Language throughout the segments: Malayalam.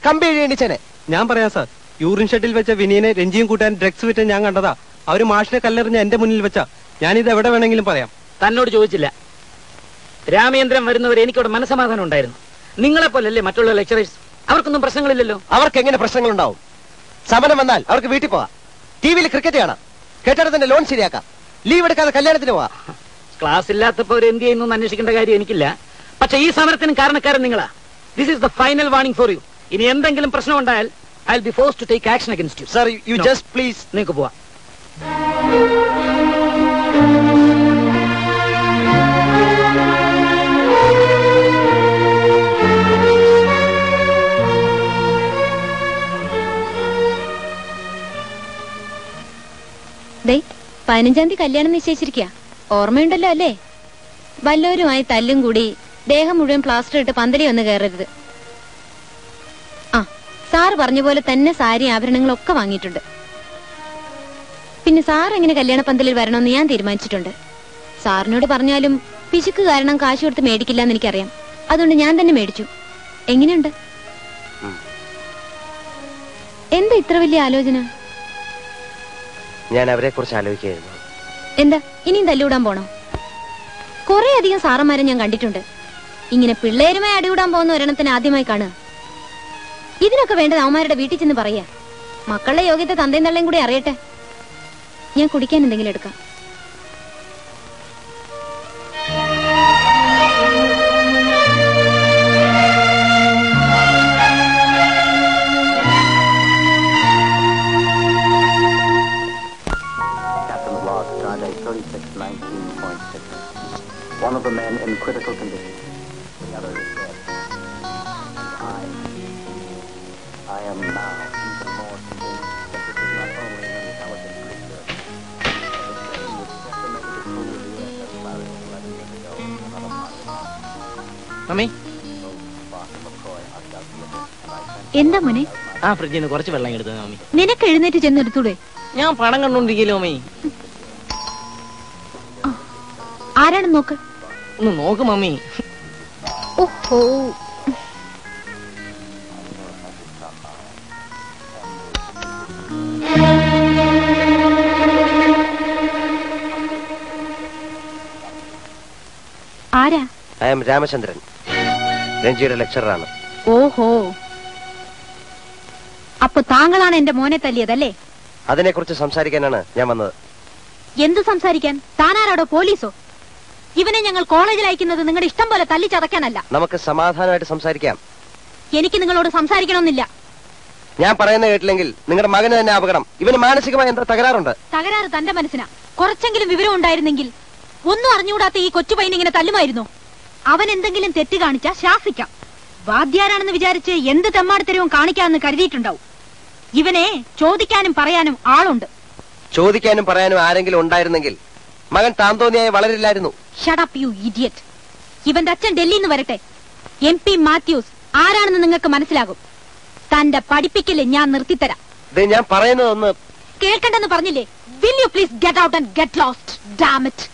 കമ്പി എഴുതിച്ചേനെ. ഞാൻ പറയാം സാർ, യൂറിൻ ഷെഡിൽ വെച്ച വിനീനെ രഞ്ജിയും കൂട്ടാൻ ഡ്രഗ്സ് വിറ്റ് ഞാൻ കണ്ടതാ. അവര് മാഷിനെ കല്ലെറിഞ്ഞ എന്റെ മുന്നിൽ വെച്ചാ. ഞാനിത് എവിടെ വേണമെങ്കിലും പറയാം. തന്നോട് ചോദിച്ചില്ല. രാമേന്ദ്രൻ വരുന്നവരെ എനിക്കവിടെ മനസ്സമാധാനം ഉണ്ടായിരുന്നു. നിങ്ങളെപ്പോലല്ലേ മറ്റുള്ള ലെക്ചറേഴ്സ്? അവർക്കൊന്നും പ്രശ്നങ്ങളില്ലല്ലോ. അവർക്ക് എങ്ങനെ പ്രശ്നങ്ങൾ ഉണ്ടാവും? സമരം വന്നാൽ അവർക്ക് വീട്ടിൽ പോവാം, ടിവിയിൽ ക്രിക്കറ്റ് കാണാം, കെട്ടിടത്തിന്റെ ലോൺ ശരിയാക്കാം, ലീവ് എടുക്കാതെ കല്യാണത്തിന് പോവാം. ക്ലാസ് ഇല്ലാത്തപ്പോ എന്ത് ചെയ്യുന്നു അന്വേഷിക്കേണ്ട കാര്യം എനിക്കില്ല. പക്ഷെ ഈ സമരത്തിന് കാരണക്കാരൻ നിങ്ങളാ. This is the final warning for you. ഇനി എന്തെങ്കിലും പ്രശ്നം ഉണ്ടായാൽ I will be forced to take action against you. Sir, you just please. നിങ്ങൾക്ക് പോവാം. ദേ 15-ാം തീയതി കല്യാണം നിശ്ചയിച്ചിരിക്കുക. ഓർമ്മയുണ്ടല്ലോ അല്ലേ? വല്ലവരുമായി തല്ലും കൂടി ദേഹം മുഴുവൻ പ്ലാസ്റ്റർ ഇട്ട് പന്തലി വന്ന് കയറരുത്. ആ, സാറ് പറഞ്ഞ പോലെ തന്നെ സാരി ആഭരണങ്ങളൊക്കെ വാങ്ങിയിട്ടുണ്ട്. പിന്നെ സാർ എങ്ങനെ കല്യാണ പന്തലിൽ വരണമെന്ന് ഞാൻ തീരുമാനിച്ചിട്ടുണ്ട്. സാറിനോട് പറഞ്ഞാലും പിശുക്ക് കാരണം കാശ് കൊടുത്ത് മേടിക്കില്ല എന്ന് എനിക്കറിയാം. അതുകൊണ്ട് ഞാൻ തന്നെ മേടിച്ചു. എങ്ങനെയുണ്ട്? എന്താ ഇത്ര വലിയ ആലോചന? ഞാൻ അവരെ കുറിച്ച് ആലോചിക്കുകയായിരുന്നു. എന്താ ഇനിയും തല്ലുകൂടാൻ പോണോ? കുറെ അധികം സാറന്മാരെ ഞാൻ കണ്ടിട്ടുണ്ട്. ഇങ്ങനെ പിള്ളേരുമായി അടികൂടാൻ പോകുന്ന ഒരെണ്ണത്തിന് ആദ്യമായി കാണുക. ഇതിനൊക്കെ വേണ്ടത് അവന്മാരുടെ വീട്ടിൽ ചെന്ന് പറയാ. മക്കളുടെ യോഗ്യത തന്തയും തള്ളയും കൂടി അറിയട്ടെ. ഞാൻ കുടിക്കാൻ എന്തെങ്കിലും എടുക്കാം. One of the men in critical condition. The other is dead. I am now even more convinced that this is not only an intelligent creature, but the same which decimated the crew of the USS Clarion 11 years ago in another part of the continent. Mummy, എന്താ മോനെ? ആ ഫ്രിഡ്ജിൽ നിന്ന് കുറച്ച് വെള്ളം എടുത്തു മമ്മി. നിനക്ക് എഴുന്നേറ്റ് ചെന്നെടുത്തൂടെ? ഞാൻ പണം കണ്ടോണ്ടിരിക്കല്ലോ മമ്മി. ആരാണെന്ന് നോക്ക്. ഒന്ന് നോക്ക് മമ്മി. ഓഹോ, ആരാ? ഐ എം രാമചന്ദ്രൻ, രഞ്ജിയുടെ ലെക്ചറാണ്. ഓഹോ, അപ്പൊ താങ്കളാണ് എന്റെ മോനെ തല്ലിയതല്ലേ? അതിനെക്കുറിച്ച് സംസാരിക്കാനാണ് ഞാൻ വന്നത്. എന്ത് സംസാരിക്കാൻ? താനാരാടോ, പോലീസോ? ഇവനെ ഞങ്ങൾ കോളേജിൽ അയക്കുന്നത് നിങ്ങളുടെ ഇഷ്ടം പോലെ തല്ലിച്ചതയ്ക്കാനല്ല. നമുക്ക് സമാധാനമായിട്ട് സംസാരിക്കാം. എനിക്ക് നിങ്ങളോട് സംസാരിക്കണമെന്നില്ല. ഞാൻ പറയുന്ന കേട്ടില്ലെങ്കിൽ നിങ്ങളുടെ മകന് തന്നെ അപകടം. ഇവന് മാനസികമായ എന്താ തകരാറുണ്ട്? തകരാറ് തന്റെ മനസ്സിനാ. കുറച്ചെങ്കിലും വിവരം ഉണ്ടായിരുന്നെങ്കിൽ ഒന്നും അറിഞ്ഞുകൂടാത്ത ഈ കൊച്ചു പയ്യനിങ്ങനെ തല്ലുമായിരുന്നു. അവൻ എന്തെങ്കിലും തെറ്റ് കാണിച്ചാ ശാസിക്കാം. വാദ്യാരാണെന്ന് വിചാരിച്ച് എന്ത് തെമ്മാടിത്തരവും കാണിക്കാമെന്ന് കരുതിയിട്ടുണ്ടാവും. ഇവനെ ചോദിക്കാനും പറയാനും ആളുണ്ട്. ചോദിക്കാനും പറയാനും ആരെങ്കിലും ഉണ്ടായിരുന്നെങ്കിൽ മകൻ താൻ തോന്നിയായി വളരില്ലായിരുന്നു. Shut up you idiot. ഇവന്റെ അച്ഛൻ ഡൽഹിയിൽ നിന്ന് വരട്ടെ. MP മാത്യൂസ് ആരാണെന്ന് നിങ്ങൾക്ക് മനസ്സിലാകും. തന്റെ പഠിപ്പിക്കല് ഞാൻ നിർത്തിത്തരാം. ഞാൻ പറയുന്നതൊന്ന് കേൾക്കണ്ടെന്ന് പറഞ്ഞില്ലേ? Will you please get out and get lost, damn it.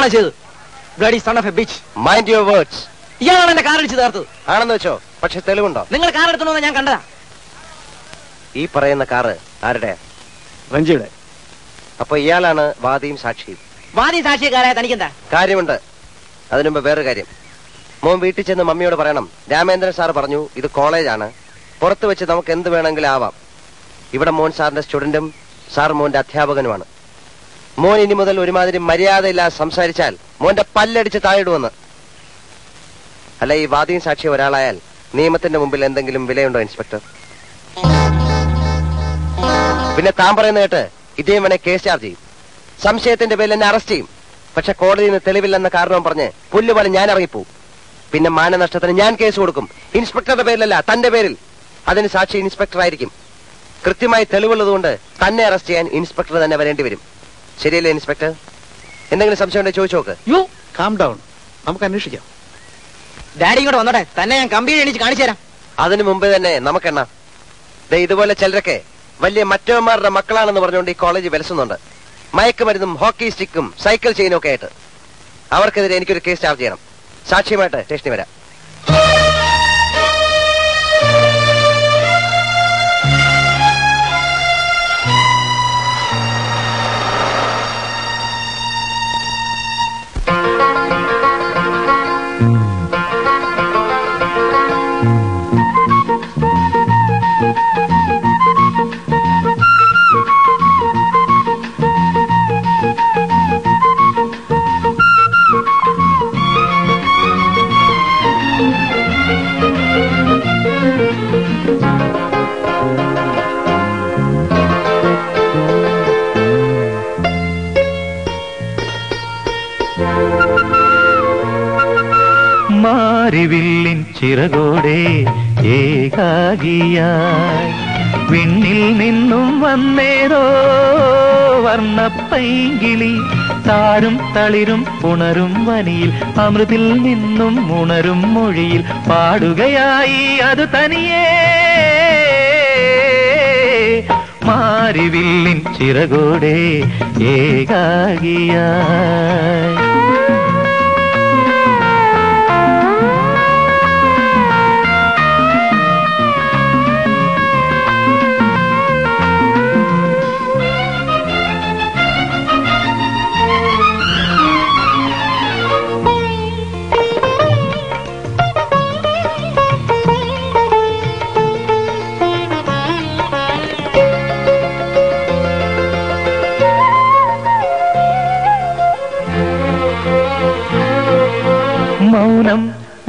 ഇയാളാണോ ചെയ്തത്? Bloody son of a bitch. Mind your words. ഇയാളാണ് എന്റെ കാർ അടിച്ച് തീർത്തത്. ആണെന്ന് വെച്ചോ, പക്ഷെ തെളിവുണ്ടോ? നിങ്ങൾ കാർ എടുക്കണമെന്ന് ഞാൻ കണ്ടതാ. ഈ പറയുന്ന കാറ് ആരുടെ? റഞ്ജിയുടെ. അപ്പൊ ഇയാളാണ് വാദിയും സാക്ഷിയും. വാദി സാക്ഷിക്കാരായ തനിക്കെന്താ? കാര്യമുണ്ട്. അതിനുമ്പ് വേറൊരു കാര്യം. മോൻ വീട്ടിൽ ചെന്ന് മമ്മിയോട് പറയണം, രാമേന്ദ്രൻ സാർ പറഞ്ഞു ഇത് കോളേജാണ്, പുറത്ത് വെച്ച് നമുക്ക് എന്ത് വേണമെങ്കിലും ആവാം. ഇവിടെ മോൻ സാറിന്റെ സ്റ്റുഡന്റും സാർ മോന്റെ അധ്യാപകനുമാണ്. മോൻ ഇനി മുതൽ ഒരുമാതിരി മര്യാദയില്ലാതെ സംസാരിച്ചാൽ മോന്റെ പല്ലടിച്ച് താഴെടുവെന്ന്. അല്ല, ഈ വാദിയും സാക്ഷി ഒരാളായാൽ നിയമത്തിന്റെ മുമ്പിൽ എന്തെങ്കിലും വിലയുണ്ടോ ഇൻസ്പെക്ടർ? പിന്നെ താൻ പറയുന്ന കേട്ട് ഇദ്ദേഹം വേണേ കേസ് ചാർജ് ചെയ്യും, സംശയത്തിന്റെ പേരിൽ എന്നെ അറസ്റ്റ് ചെയ്യും. പക്ഷെ കോടതിയിൽ നിന്ന് തെളിവില്ലെന്ന കാരണം പറഞ്ഞ് പുല്ലുപോലെ ഞാൻ ഇറങ്ങിപ്പോവും. പിന്നെ മാനനഷ്ടത്തിന് ഞാൻ കേസ് കൊടുക്കും. ഇൻസ്പെക്ടറുടെ പേരിലല്ല, തന്റെ പേരിൽ. അതിന് സാക്ഷി ഇൻസ്പെക്ടർ ആയിരിക്കും. കൃത്യമായി തെളിവുള്ളതുകൊണ്ട് തന്നെ അറസ്റ്റ് ചെയ്യാൻ ഇൻസ്പെക്ടർ തന്നെ വരേണ്ടി വരും. ശരിയല്ലേ ഇൻസ്പെക്ടർ? എന്തെങ്കിലും സംശയം ഉണ്ടെങ്കിൽ ചോദിച്ചു നോക്ക്. യു കാം ഡൗൺ, നമുക്ക് അന്വേഷിക്കാം. ഡാഡി ഇങ്ങോട്ട് വന്നോട്ടെ, തന്നെ ഞാൻ കമ്പി എണീച്ച് കാണിച്ചു തരാം. അതിനു മുമ്പ് തന്നെ നമുക്കെണ്ണ. ഇതുപോലെ ചിലരൊക്കെ വലിയ മറ്റവന്മാരുടെ മക്കളാണെന്ന് പറഞ്ഞുകൊണ്ട് ഈ കോളേജ് വിലസുന്നുണ്ട്. മയക്കുമരുന്നും ഹോക്കി സ്റ്റിക്കും സൈക്കിൾ ചെയിനും ഒക്കെ ആയിട്ട്. അവർക്കെതിരെ എനിക്കൊരു കേസ് ചാർജ് ചെയ്യണം. സാക്ഷിയുമായിട്ട് സ്റ്റേഷനിൽ വരാം. മാരിവില്ലിൻ ചിറകോടെ ഏകാകിയായി വിണ്ണിൽ നിന്നും വന്നേരോ വർണ്ണപ്പൈങ്കിളി, താരും തളിരും ഉണരും വനിയിൽ അമൃതിൽ നിന്നും ഉണരും മൊഴിയിൽ പാടുകയായി അത് തനിയേ. മാരിവില്ലിൻ ചിറകോടെ ഏകാകിയായി. മൗനം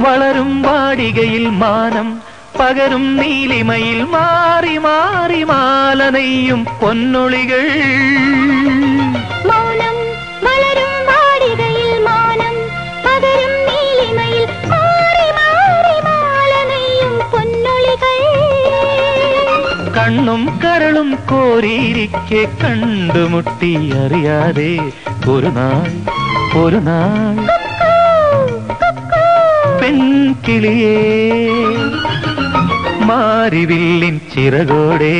വളരും വാടികയിൽ മാനം പകരും നീലിമയിൽ മാറി മാറി മാല നെയ്യും പൊന്നൊളികൾ. മൗനം വളരും വാടികയിൽ മാനം പകരും നീലിമയിൽ മാറി മാറി മാല നെയ്യും പൊന്നൊളികൾ. കണ്ണും കരളും കോരിയിരിക്കെ കണ്ടുമുട്ടി അറിയാതെ ഒരു നാൾ പെൺകിളിയേ. മാരിവില്ലിൻ ചിറകോടെ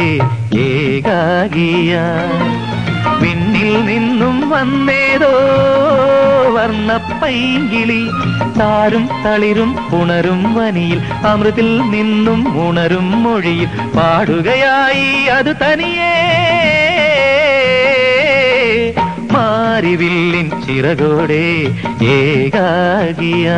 ഏകാകിയായി വിണ്ണിൽ നിന്നും വന്നേതോ വർണ്ണപ്പൈങ്കിളി, താരും തളിരും ഉണരും വനിയിൽ അമൃതിൽ നിന്നും ഉണരും മൊഴിയിൽ പാടുകയായി അത് തനിയേ. മാരിവില്ലിൻ ചിറകോടെ ഏകാകിയായി.